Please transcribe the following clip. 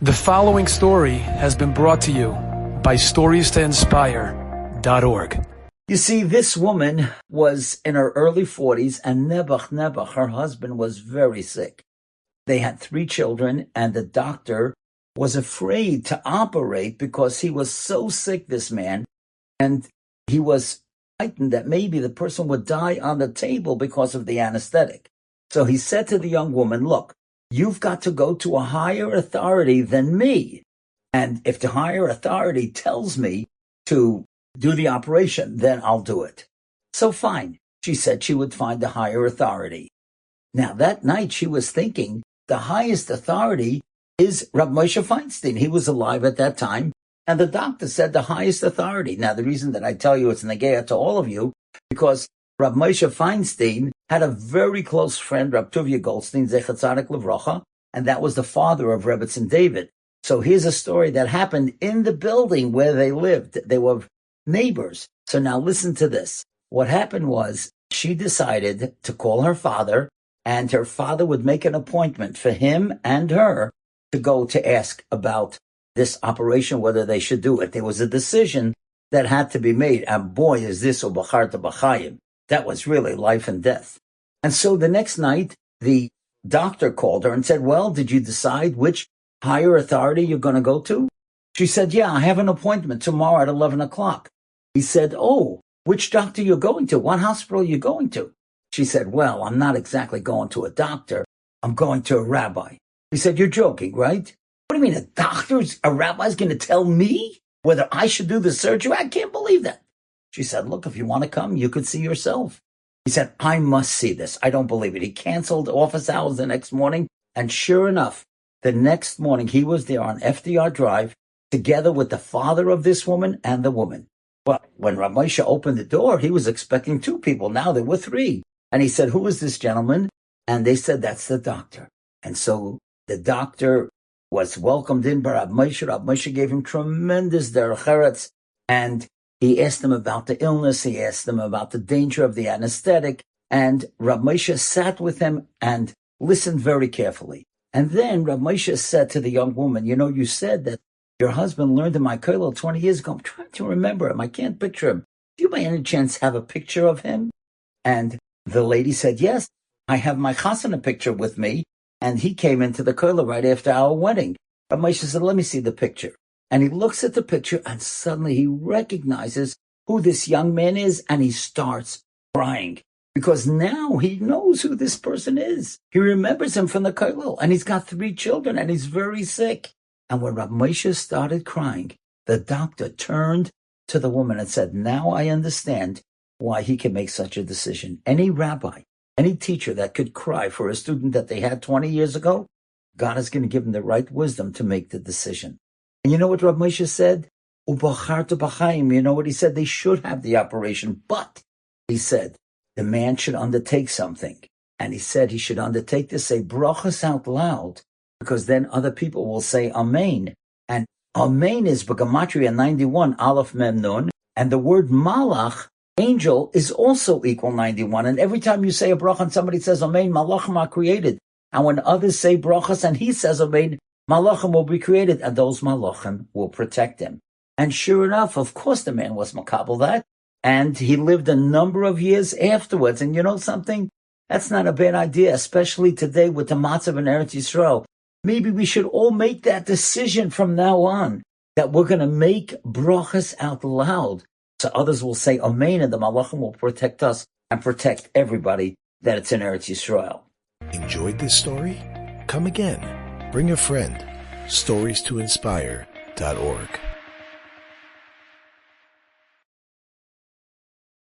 The following story has been brought to you by StoriesToInspire.org. You see, this woman was in her early 40s, and Nebuch, her husband, was very sick. They had 3 children, and the doctor was afraid to operate because he was so sick, this man, and he was frightened that maybe the person would die on the table because of the anesthetic. So he said to the young woman, look, you've got to go to a higher authority than me. And if the higher authority tells me to do the operation, then I'll do it. So fine. She said she would find the higher authority. Now that night she was thinking the highest authority is Rabbi Moshe Feinstein. He was alive at that time. And the doctor said the highest authority. Now the reason that I tell you it's negaya to all of you, because Rabbi Moshe Feinstein had a very close friend, Rab Tuvia Goldstein, Zecher Tzadik Livrocha, and that was the father of Rebbetzin David. So here's a story that happened in the building where they lived. They were neighbors. So now listen to this. What happened was she decided to call her father, and her father would make an appointment for him and her to go to ask about this operation, whether they should do it. There was a decision that had to be made, and boy, is this ubacharta b'chayim. That was really life and death. And so the next night, the doctor called her and said, well, did you decide which higher authority you're going to go to? She said, yeah, I have an appointment tomorrow at 11 o'clock. He said, oh, which doctor you're going to? What hospital are you going to? She said, well, I'm not exactly going to a doctor. I'm going to a rabbi. He said, you're joking, right? What do you mean a rabbi's going to tell me whether I should do the surgery? I can't believe that. She said, look, if you want to come, you could see yourself. He said, I must see this. I don't believe it. He canceled office hours the next morning. And sure enough, the next morning he was there on FDR Drive together with the father of this woman and the woman. Well, when Rabbi Moshe opened the door, he was expecting 2 people. Now there were 3. And he said, who is this gentleman? And they said, that's the doctor. And so the doctor was welcomed in by Rabbi Moshe. Rabbi Moshe gave him tremendous derech eretz, and he asked him about the illness. He asked him about the danger of the anesthetic. And Rabbi Moshe sat with him and listened very carefully. And then Rabbi Moshe said to the young woman, you know, you said that your husband learned in my kollel 20 years ago. I'm trying to remember him. I can't picture him. Do you by any chance have a picture of him? And the lady said, yes, I have my chasana picture with me. And he came into the kollel right after our wedding. Rabbi Moshe said, let me see the picture. And he looks at the picture, and suddenly he recognizes who this young man is, and he starts crying. Because now he knows who this person is. He remembers him from the kollel, and he's got 3 children, and he's very sick. And when Rabbi Moshe started crying, the doctor turned to the woman and said, now I understand why he can make such a decision. Any rabbi, any teacher that could cry for a student that they had 20 years ago, God is going to give him the right wisdom to make the decision. And you know what Rabbi Moshe said? Ubacharta b'chayim. You know what he said? They should have the operation, but he said the man should undertake something. And he said he should undertake to say brachas out loud, because then other people will say amen. And amen is b'gematria 91, aleph mem nun. And the word malach, angel, is also equal 91. And every time you say a bracha and somebody says amen, malachim are created. And when others say brachas and he says amen, malachim will be created, and those malachim will protect him. And sure enough, of course, the man was makabel that, and he lived a number of years afterwards. And you know something? That's not a bad idea, especially today with the matzav in Eretz Yisrael. Maybe we should all make that decision from now on, that we're going to make brachas out loud, so others will say amen, and the malachim will protect us and protect everybody that it's in Eretz Yisrael. Enjoyed this story? Come again. Bring a friend. StoriesToInspire.org